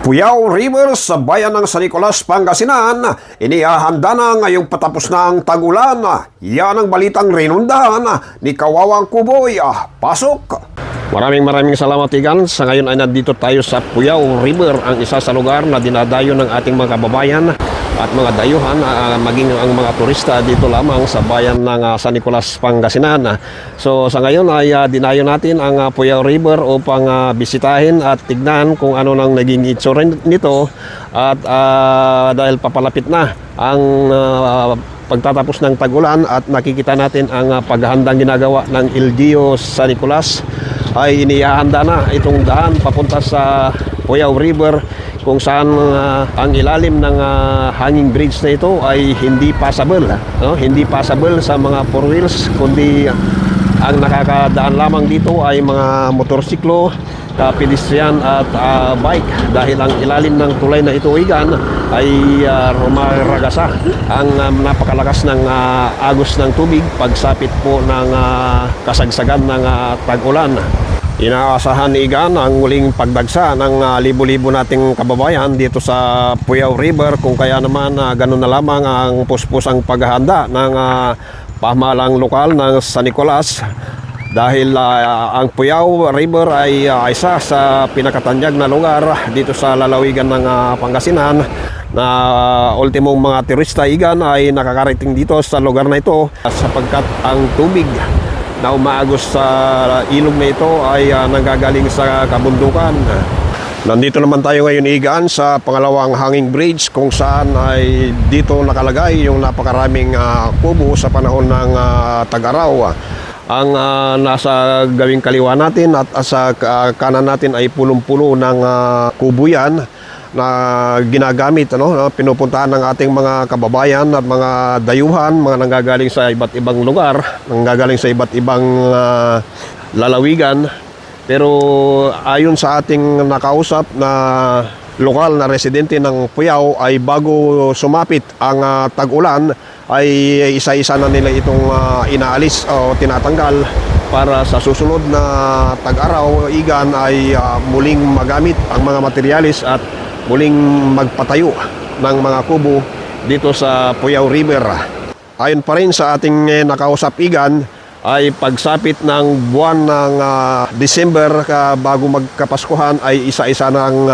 Puyao River sa bayan ng San Nicolas, Pangasinan, inihahanda na ngayong patapos na ang tag-ulan. Yan ang balitang rinundahan ni Kawawang Kuboy. Pasok! Maraming salamat Igan. Sa ngayon ay nandito tayo sa Puyao River, ang isa sa lugar na dinadayo ng ating mga kababayan at mga dayuhan, maging ang mga turista dito lamang sa bayan ng San Nicolas, Pangasinan. So sa ngayon ay dinayo natin ang Puyao River upang bisitahin at tignan kung ano nang naging itsura nito at dahil papalapit na ang pagtatapos ng tag-ulan at nakikita natin ang paghahandang ginagawa ng LGU San Nicolas, ay inihahanda na itong daan papunta sa Puyao River, kung saan ang ilalim ng hanging bridge na ito ay hindi passable, hindi passable sa mga four wheels, kundi ang nakakadaan lamang dito ay mga motorsiklo, pedestrian at bike, dahil ang ilalim ng tulay na ito Igan ay rumaragasa ang napakalakas ng agos ng tubig pagsapit po ng kasagsagan ng tag-ulan. Inaasahan ni Igan ang muling pagdagsa ng libo-libo nating kababayan dito sa Puyao River, kung kaya naman ganun na lamang ang puspusang paghahanda ng pamahalang lokal ng San Nicolas, dahil ang Puyao River ay isa sa pinakatanyag na lugar dito sa lalawigan ng Pangasinan, na ultimong mga turista Igan ay nakakarating dito sa lugar na ito sapagkat ang tubig na umaagos sa ilog na ito ay nanggagaling sa kabundukan. Nandito naman tayo ngayon Igan sa pangalawang hanging bridge, kung saan ay dito nakalagay yung napakaraming kubo sa panahon ng tag-araw. Ang nasa gawing kaliwa natin at sa kanan natin ay pulong-pulo ng kubo yan na ginagamit, pinupuntahan ng ating mga kababayan at mga dayuhan, mga nanggagaling sa iba't ibang lugar, nanggagaling sa iba't ibang lalawigan. Pero ayon sa ating nakausap na lokal na residente ng Puyao, ay bago sumapit ang tag-ulan ay isa-isa na nila itong inaalis o tinatanggal para sa susunod na tag-araw Igan ay muling magamit ang mga materialis at muling magpatayo ng mga kubo dito sa Puyao River. Ayon pa rin sa ating nakausap Igan, ay pagsapit ng buwan ng December bago magkapaskuhan ay isa-isa nang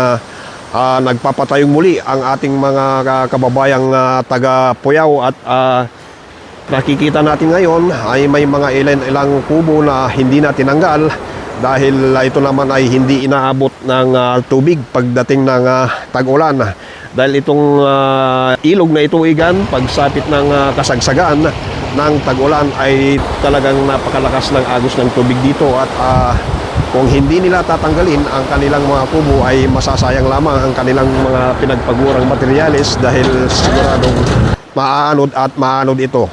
nagpapatayong muli ang ating mga kababayang taga Puyao, at nakikita natin ngayon ay may mga ilang kubo na hindi na tinanggal dahil ito naman ay hindi inaabot ng tubig pagdating ng tag-ulan. Dahil itong ilog na ito Igan, pagsapit ng kasagsagan ng tag-ulan ay talagang napakalakas ng agos ng tubig dito, at kung hindi nila tatanggalin ang kanilang mga kubo ay masasayang lamang ang kanilang mga pinagpagurang materyales, dahil siguradong maanod at maanod ito.